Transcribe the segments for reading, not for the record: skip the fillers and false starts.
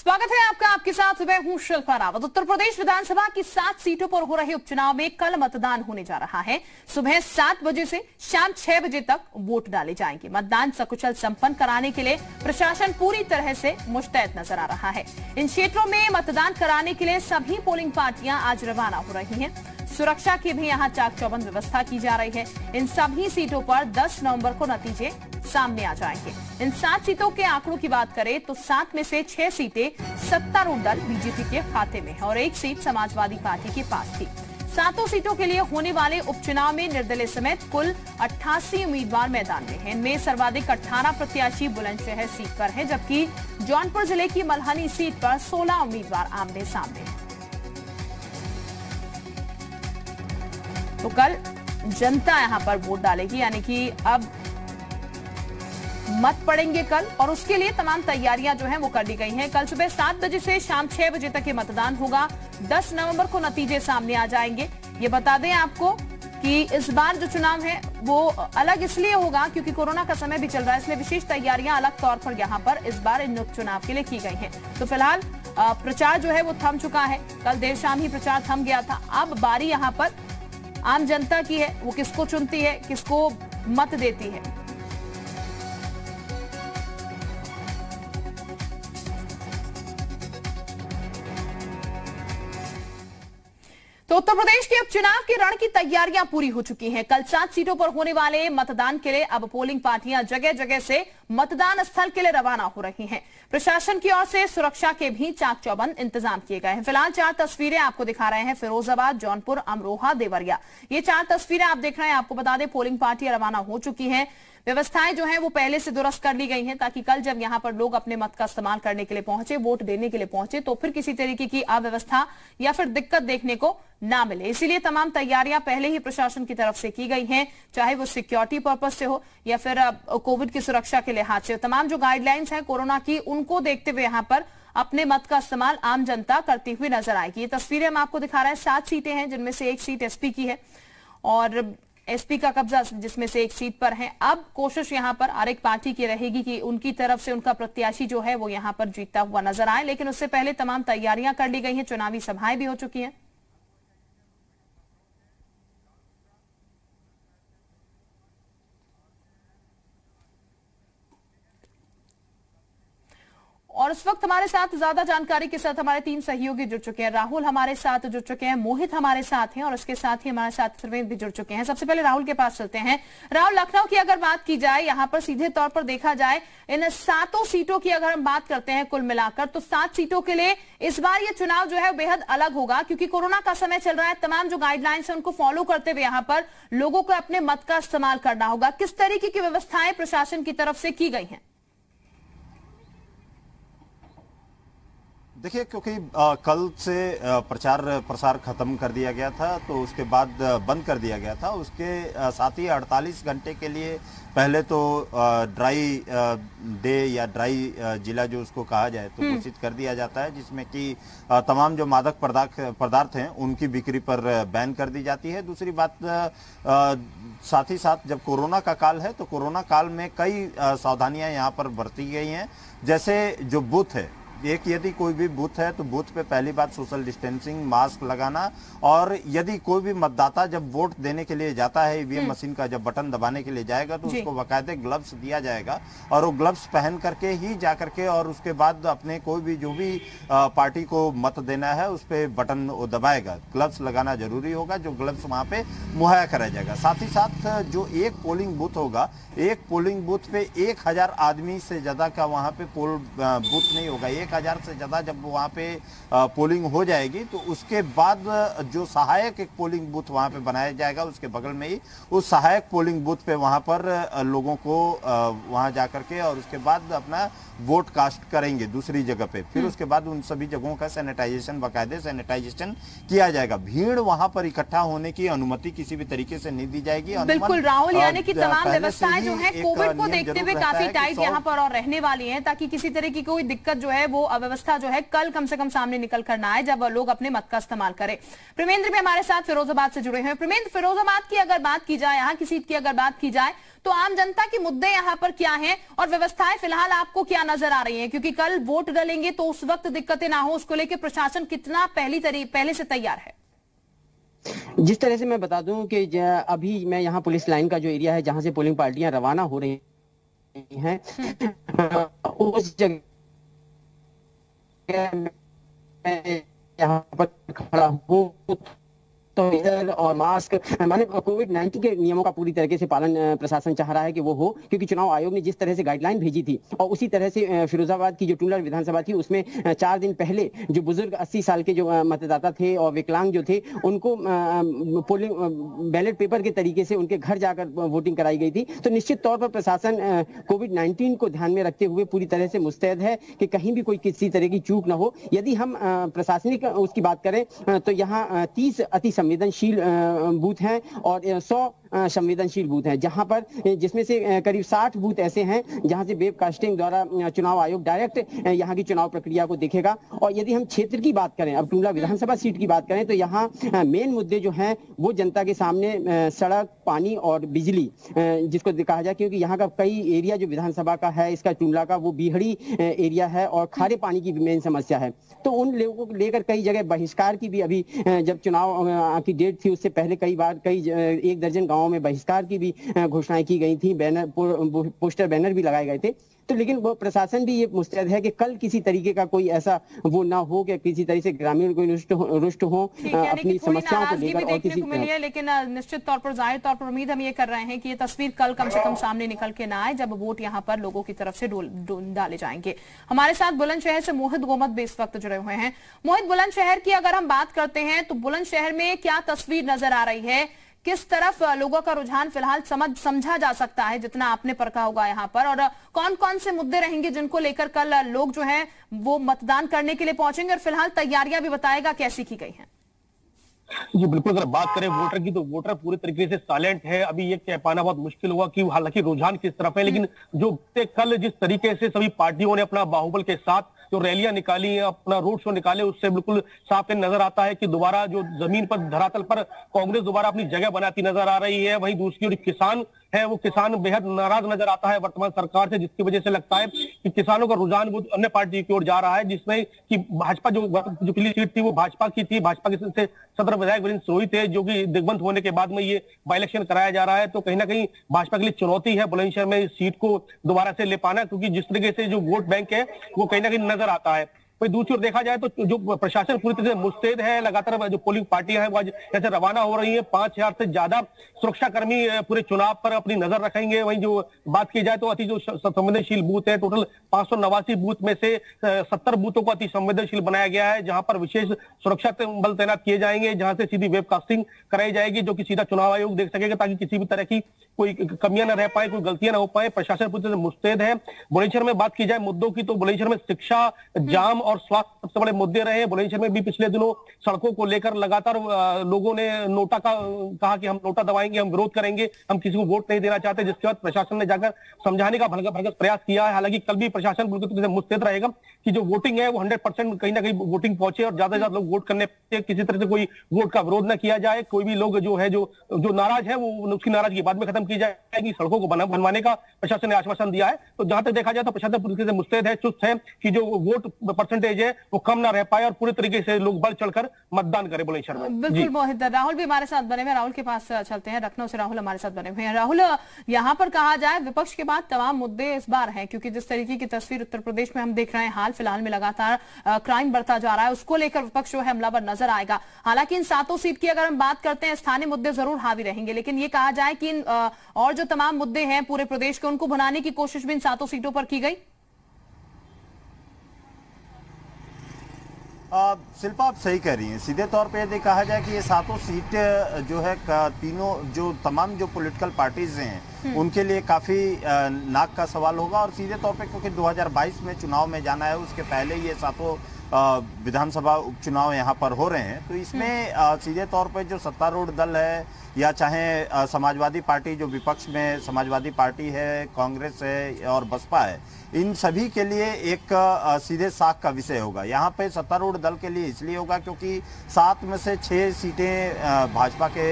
स्वागत है आपका। आपके साथ मैं हूं शिल्पा रावत। उत्तर प्रदेश विधानसभा की 7 सीटों पर हो रहे उपचुनाव में कल मतदान होने जा रहा है। सुबह 7 बजे से शाम 6 बजे तक वोट डाले जाएंगे। मतदान सकुशल संपन्न कराने के लिए प्रशासन पूरी तरह से मुस्तैद नजर आ रहा है। इन क्षेत्रों में मतदान कराने के लिए सभी पोलिंग पार्टियां आज रवाना हो रही हैं। सुरक्षा की भी यहां चाक चौबंद व्यवस्था की जा रही है। इन सभी सीटों पर 10 नवंबर को नतीजे सामने आ जाएंगे। इन 7 सीटों के आंकड़ों की बात करें तो 7 में से 6 सीटें सत्तारूढ़ दल बीजेपी के खाते में है और 1 सीट समाजवादी पार्टी के पास थी। 7 सीटों के लिए होने वाले उपचुनाव में निर्दलीय समेत कुल 88 उम्मीदवार मैदान में हैं। इनमें सर्वाधिक 18 प्रत्याशी बुलंदशहर सीट पर हैं, जबकि जौनपुर जिले की मल्हनी सीट पर 16 उम्मीदवार आमने सामने हैं। तो कल जनता यहां पर वोट डालेगी, यानी कि अब मत पड़ेंगे कल, और उसके लिए तमाम तैयारियां जो हैं वो कर ली गई हैं। कल सुबह 7 बजे से शाम 6 बजे तक ये मतदान होगा। 10 नवंबर को नतीजे सामने आ जाएंगे। ये बता दें आपको कि इस बार जो चुनाव है वो अलग इसलिए होगा क्योंकि कोरोना का समय भी चल रहा है, इसलिए विशेष तैयारियां अलग तौर पर यहाँ पर इस बार इन उपचुनाव के लिए की गई हैं। तो फिलहाल प्रचार जो है वो थम चुका है। कल देर शाम ही प्रचार थम गया था। अब बारी यहाँ पर आम जनता की है, वो किसको चुनती है, किसको मत देती है। तो उत्तर प्रदेश के उपचुनाव के रण की तैयारियां पूरी हो चुकी हैं। कल 7 सीटों पर होने वाले मतदान के लिए अब पोलिंग पार्टियां जगह जगह से मतदान स्थल के लिए रवाना हो रही हैं। प्रशासन की ओर से सुरक्षा के भी चाक चौबंद इंतजाम किए गए हैं। फिलहाल 4 तस्वीरें आपको दिखा रहे हैं। फिरोजाबाद, जौनपुर, अमरोहा, देवरिया, ये 4 तस्वीरें आप देख रहे हैं। आपको बता दें पोलिंग पार्टियां रवाना हो चुकी हैं। व्यवस्थाएं जो हैं वो पहले से दुरुस्त कर ली गई हैं ताकि कल जब यहां पर लोग अपने मत का इस्तेमाल करने के लिए पहुंचे, वोट देने के लिए पहुंचे, तो फिर किसी तरीके की अव्यवस्था या फिर दिक्कत देखने को ना मिले। इसीलिए तमाम तैयारियां पहले ही प्रशासन की तरफ से की गई हैं, चाहे वो सिक्योरिटी पर्पज से हो या फिर कोविड की सुरक्षा के लिहाज से। तमाम जो गाइडलाइंस हैं कोरोना की, उनको देखते हुए यहां पर अपने मत का इस्तेमाल आम जनता करती हुई नजर आएगी। ये तस्वीरें हम आपको दिखा रहे हैं। 7 सीटें हैं जिनमें से 1 सीट एसपी की है और एसपी का कब्जा जिसमें से 1 सीट पर है। अब कोशिश यहां पर हर एक पार्टी की रहेगी कि उनकी तरफ से उनका प्रत्याशी जो है वो यहां पर जीतता हुआ नजर आए, लेकिन उससे पहले तमाम तैयारियां कर ली गई हैं। चुनावी सभाएं भी हो चुकी हैं। और इस वक्त हमारे साथ ज्यादा जानकारी के साथ हमारे 3 सहयोगी जुड़ चुके हैं। राहुल हमारे साथ जुड़ चुके हैं, मोहित हमारे साथ हैं और इसके साथ ही हमारे साथ सर्वेंद्र भी जुड़ चुके हैं। सबसे पहले राहुल के पास चलते हैं। राहुल, लखनऊ की अगर बात की जाए, यहाँ पर सीधे तौर पर देखा जाए, इन 7 सीटों की अगर हम बात करते हैं कुल मिलाकर, तो 7 सीटों के लिए इस बार ये चुनाव जो है बेहद अलग होगा क्योंकि कोरोना का समय चल रहा है। तमाम जो गाइडलाइंस है उनको फॉलो करते हुए यहाँ पर लोगों को अपने मत का इस्तेमाल करना होगा। किस तरीके की व्यवस्थाएं प्रशासन की तरफ से की गई हैं? देखिए, क्योंकि कल से प्रचार प्रसार खत्म कर दिया गया था तो उसके बाद बंद कर दिया गया था। उसके साथ ही 48 घंटे के लिए पहले तो ड्राई डे या ड्राई जिला जो उसको कहा जाए तो घोषित कर दिया जाता है, जिसमें कि तमाम जो मादक पदार्थ हैं उनकी बिक्री पर बैन कर दी जाती है। दूसरी बात, साथ ही साथ जब कोरोना का काल है तो कोरोना काल में कई सावधानियां यहाँ पर बरती गई हैं। जैसे जो बूथ है, यदि कोई भी बूथ है तो बूथ पे पहली बात सोशल डिस्टेंसिंग, मास्क लगाना, और यदि कोई भी मतदाता जब वोट देने के लिए जाता है ईवीएम मशीन का जब बटन दबाने के लिए जाएगा तो उसको बाकायदे ग्लव्स दिया जाएगा और वो ग्लव्स पहन करके ही जा करके और उसके बाद अपने कोई भी जो भी पार्टी को मत देना है उस पर बटन वो दबाएगा। ग्लव्स लगाना जरूरी होगा, जो ग्लव्स वहाँ पे मुहैया कराया जाएगा। साथ ही साथ जो एक पोलिंग बूथ होगा, एक पोलिंग बूथ पे 1000 आदमी से ज्यादा का वहाँ पे पोल बूथ नहीं होगा। 1000 से ज्यादा जब वहां पे पोलिंग हो जाएगी तो उसके बाद जो सहायक एक पोलिंग बूथ वहां पे बनाया जाएगा, उसके बगल में ही उस सहायक पोलिंग बूथ पे वहां पर लोगों को वहां जाकर के और उसके बाद अपना वोट कास्ट करेंगे दूसरी जगह पे। फिर उसके बाद उन सभी जगहों का सैनिटाइजेशन, बाकायदे सैनिटाइजेशन किया जाएगा। भीड़ वहां पर इकट्ठा होने की अनुमति किसी भी तरीके से नहीं दी जाएगी। बिल्कुल राहुल, यानी कि तमाम व्यवस्थाएं जो है कोविड को देखते हुए काफी टाइट यहाँ पर और रहने वाली है ताकि किसी तरह की कोई दिक्कत जो है वो अव्यवस्था जो है कल कम से कम सामने निकल कर ना आए, जब लोग अपने मत का इस्तेमाल करें। प्रेमेंद्र भी हमारे साथ फिरोजाबाद से जुड़े हुए हैं। प्रेमेंद्र, फिरोजाबाद की अगर बात की जाए, यहाँ की सीट की अगर बात की जाए, तो आम जनता के मुद्दे यहाँ पर क्या हैं और व्यवस्थाएं फिलहाल आपको क्या नजर आ रही हैं? क्योंकि कल वोट डलेंगे तो उस वक्त दिक्कतें ना हो, उसको लेकर प्रशासन कितना पहले से तैयार है? जिस तरह से मैं बता दूं कि अभी मैं यहाँ पुलिस लाइन का जो एरिया है जहां से पोलिंग पार्टियां रवाना हो रही हैं, उस जगह मैं यहाँ पर खड़ा हूँ तो इधर और मास्क माने कोविड-19 के नियमों का पूरी तरीके से पालन प्रशासन चाह रहा है कि वो हो, क्योंकि चुनाव आयोग ने जिस तरह से गाइडलाइन भेजी थी और उसी तरह से फिरोजाबाद की जो टूंडला विधानसभा थी उसमें 4 दिन पहले जो बुजुर्ग 80 साल के जो मतदाता थे और विकलांग जो थे उनको पोलिंग बैलेट पेपर के तरीके से उनके घर जाकर वोटिंग कराई गई थी। तो निश्चित तौर पर प्रशासन कोविड-19 को ध्यान में रखते हुए पूरी तरह से मुस्तैद है कि कहीं भी कोई किसी तरह की चूक न हो। यदि हम प्रशासनिक उसकी बात करें तो यहाँ 30 अति संवेदनशील बूथ हैं और 100 संवेदनशील बूथ हैं, जहां पर जिसमें से करीब 60 बूथ ऐसे हैं जहां से वेबकास्टिंग द्वारा चुनाव आयोग डायरेक्ट यहां की चुनाव प्रक्रिया को देखेगा। और यदि हम क्षेत्र की बात करें, अब टूंडला विधानसभा सीट की बात करें, तो यहाँ मेन मुद्दे जो हैं वो जनता के सामने सड़क, पानी और बिजली जिसको कहा जाए, क्योंकि यहाँ का कई एरिया जो विधानसभा का है, इसका टूंडला का वो बीहड़ी एरिया है और खारे पानी की मेन समस्या है। तो उन लोगों को लेकर कई जगह बहिष्कार की भी अभी जब चुनाव की डेट थी उससे पहले कई 1 दर्जन गांवों में बहिष्कार की भी घोषणाएं की गई थी, बैनर पोस्टर बैनर भी लगाए गए थे। तो लेकिन वो प्रशासन भी ये मुस्तैद है कि कल किसी तरीके का कोई ऐसा वो ना हो कि किसी तरह से ग्रामीण कोई रुष्ट हो अपनी समस्याओं को लेकर और किसी को मिली है। लेकिन निश्चित तौर पर, जाहिर तौर पर उम्मीद हम ये कर रहे हैं कि ये तस्वीर कल कम से कम सामने निकल के ना आए, जब वोट यहाँ पर लोगों की तरफ से डाले जाएंगे। हमारे साथ बुलंदशहर से मोहित गोमत भी इस वक्त जुड़े हुए हैं। मोहित, बुलंदशहर की अगर हम बात करते हैं तो बुलंदशहर में क्या तस्वीर नजर आ रही है? किस तरफ लोगों का रुझान फिलहाल समझा जा सकता है, जितना आपने परखा होगा यहाँ पर, और कौन कौन से मुद्दे रहेंगे जिनको लेकर कल लोग जो हैं वो मतदान करने के लिए पहुंचेंगे? और फिलहाल तैयारियां भी बताएगा कैसी की गई हैं? जी बिल्कुल, अगर बात करें वोटर की तो वोटर पूरी तरीके से साइलेंट है। अभी ये कह पाना बहुत मुश्किल होगा कि हालांकि रुझान किस तरफ है, लेकिन जो कल जिस तरीके से सभी पार्टियों ने अपना बाहुबल के साथ जो रैलियां निकाली, अपना रोड शो निकाले, उससे बिल्कुल साफ नजर आता है कि दोबारा जो जमीन पर धरातल पर कांग्रेस दोबारा अपनी जगह बनाती नजर आ रही है। वहीं दूसरी ओर किसान है, वो किसान बेहद नाराज नजर आता है वर्तमान सरकार से, जिसकी वजह से लगता है कि किसानों का रुझान वो अन्य पार्टी की ओर जा रहा है, जिसमें कि भाजपा जो पिछली सीट थी वो भाजपा की थी। भाजपा के से सदर विधायक वीरेंद्र सोही थे, जो कि दिग्बंध होने के बाद में ये बाई इलेक्शन कराया जा रहा है। तो कहीं ना कहीं भाजपा के लिए चुनौती है बुलंदशहर में इस सीट को दोबारा से ले पाना, क्योंकि जिस तरीके से जो वोट बैंक है वो कहीं ना कहीं नजर आता है। वही दूसरी ओर देखा जाए तो जो प्रशासन पूरी तरह से मुस्तैद है, लगातार जो पोलिंग पार्टियां हैं वो आज जैसे रवाना हो रही हैं, 5000 से ज्यादा सुरक्षा कर्मी पूरे चुनाव पर अपनी नजर रखेंगे। वहीं जो बात की जाए तो अति जो संवेदनशील बूथ है, टोटल 589 बूथ में से 70 बूथों को अति संवेदनशील बनाया गया है, जहां पर विशेष सुरक्षा बल तैनात किए जाएंगे, जहां से सीधी वेबकास्टिंग कराई जाएगी, जो कि सीधा चुनाव आयोग देख सकेगा, ताकि किसी भी तरह की कोई कमियां न रह पाए, कोई गलतियां न हो पाए। प्रशासन पूरी तरह से मुस्तैद है। बुलंदशहर में बात की जाए मुद्दों की तो बुलंदशहर में शिक्षा, जाम और स्वास्थ्य सबसे बड़े मुद्दे रहे। बुलंदशहर में भी पिछले दिनों सड़कों को लेकर लगातार लोगों ने नोटा का कहा कि हम नोटा दबाएंगे, हम विरोध करेंगे, हम किसी को वोट नहीं देना चाहते, जिसके बाद प्रशासन ने जाकर समझाने का भरसक प्रयास किया है। हालांकि कल भी प्रशासन पूरी तरह से मुस्तैद रहेगा कि जो वोटिंग है वो 100% कहीं ना कहीं वोटिंग पहुंचे और ज्यादा से ज्यादा लोग वोट करने, किसी तरह से कोई वोट का विरोध न किया जाए। कोई भी लोग जो है जो नाराज है वो उसकी नाराजगी बाद में खत्म की जाएगी। सड़कों को बनवाने का प्रशासन ने आश्वासन दिया है। तो जहां तक देखा जाए तो प्रशासन पूरी तरह से मुस्तैद है, चुस्त है कि जो वोट परसेंटेज है वो कम ना रह पाए और पूरे तरीके से लोग बढ़ चढ़कर मतदान करें बुलंदशहर में। बिल्कुल मोहित, राहुल भी हमारे साथ बने हुए, राहुल के पास चलते हैं। लखनऊ से राहुल हमारे साथ बने हुए हैं। राहुल, यहाँ पर कहा जाए विपक्ष के बाद तमाम मुद्दे इस बार हैं, क्योंकि जिस तरीके की तस्वीर उत्तर प्रदेश में हम देख रहे हैं, हाल फिलहाल में लगातार क्राइम बढ़ता जा रहा है, उसको लेकर विपक्ष जो है हमलावर नजर आएगा। हालांकि इन 7 सीट की अगर हम बात करते हैं, स्थानीय मुद्दे जरूर हावी रहेंगे, लेकिन ये कहा जाए कि और जो तमाम मुद्दे हैं पूरे प्रदेश के, उनको बनाने की कोशिश भी इन 7 सीटों पर की गई। शिल्पा, आप सही कह रही हैं। सीधे तौर पे यदि कहा जाए कि ये 7 सीट जो है तीनों जो तमाम जो पॉलिटिकल पार्टीज हैं उनके लिए काफी नाक का सवाल होगा। और सीधे तौर पे क्योंकि 2022 में चुनाव में जाना है, उसके पहले ये 7 विधानसभा उपचुनाव यहाँ पर हो रहे हैं, तो इसमें सीधे तौर पे जो सत्तारूढ़ दल है या चाहे समाजवादी पार्टी जो विपक्ष में समाजवादी पार्टी है, कांग्रेस है और बसपा है, इन सभी के लिए एक सीधे साख का विषय होगा। यहाँ पे सत्तारूढ़ दल के लिए इसलिए होगा क्योंकि 7 में से 6 सीटें भाजपा के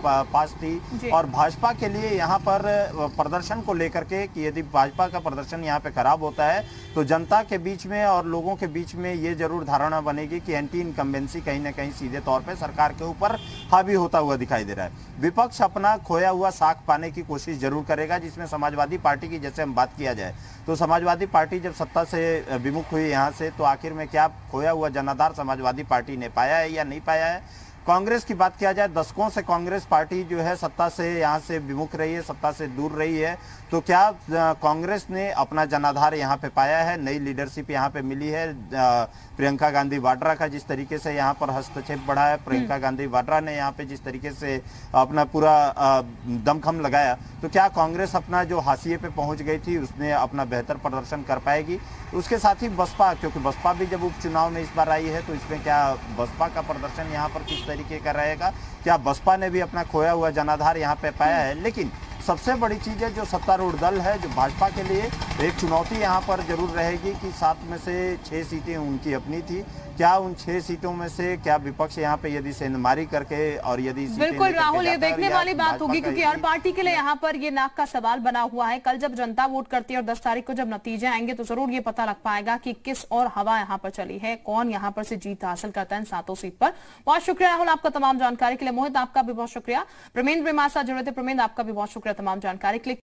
पास थी और भाजपा के लिए यहाँ पर प्रदर्शन को लेकर के कि यदि भाजपा का प्रदर्शन यहाँ पे खराब होता है तो जनता के बीच में और लोगों के बीच में ये जरूर धारणा बनेगी कि एंटी इनकम्बेंसी कहीं ना कहीं सीधे तौर पे सरकार के ऊपर हावी होता हुआ दिखाई दे रहा है। विपक्ष अपना खोया हुआ साख पाने की कोशिश जरूर करेगा, जिसमें समाजवादी पार्टी की जैसे हम बात किया जाए तो समाजवादी पार्टी जब सत्ता से विमुख हुई यहाँ से, तो आखिर में क्या खोया हुआ जनाधार समाजवादी पार्टी ने पाया है या नहीं पाया है। कांग्रेस की बात किया जाए, दशकों से कांग्रेस पार्टी जो है सत्ता से यहाँ से विमुख रही है, सत्ता से दूर रही है, तो क्या कांग्रेस ने अपना जनाधार यहाँ पे पाया है? नई लीडरशिप यहाँ पे मिली है। प्रियंका गांधी वाड्रा का जिस तरीके से यहाँ पर हस्तक्षेप बढ़ा है, प्रियंका गांधी वाड्रा ने यहाँ पे जिस तरीके से अपना पूरा दमखम लगाया, तो क्या कांग्रेस अपना जो हाशिए पे पहुंच गई थी उसने अपना बेहतर प्रदर्शन कर पाएगी? उसके साथ ही बसपा, क्योंकि बसपा भी जब उपचुनाव में इस बार आई है तो इसमें क्या बसपा का प्रदर्शन यहाँ पर किस तरीके का रहेगा? क्या बसपा ने भी अपना खोया हुआ जनाधार यहाँ पे पाया है? लेकिन सबसे बड़ी चीज है जो सत्तारूढ़ दल है, जो भाजपा के लिए एक चुनौती यहाँ पर जरूर रहेगी कि 7 में से 6 सीटें उनकी अपनी थी। क्या उन 6 सीटों में से क्या विपक्ष यहाँ पे यदि सेंधमारी करके और यदि बिल्कुल राहुल, ये देखने वाली बात होगी क्योंकि हर पार्टी के लिए यहाँ पर ये नाक का सवाल बना हुआ है। कल जब जनता वोट करती है और 10 तारीख को जब नतीजे आएंगे तो जरूर ये पता लग पाएगा कि किस और हवा यहाँ पर चली है, कौन यहाँ पर से जीत हासिल करता है इन 7 सीट पर। बहुत शुक्रिया राहुल आपका तमाम जानकारी के लिए। मोहित आपका भी बहुत शुक्रिया। प्रमेंद्र मासा जुड़े थे। प्रमेंद्र आपका भी बहुत शुक्रिया तमाम जानकारी के लिए।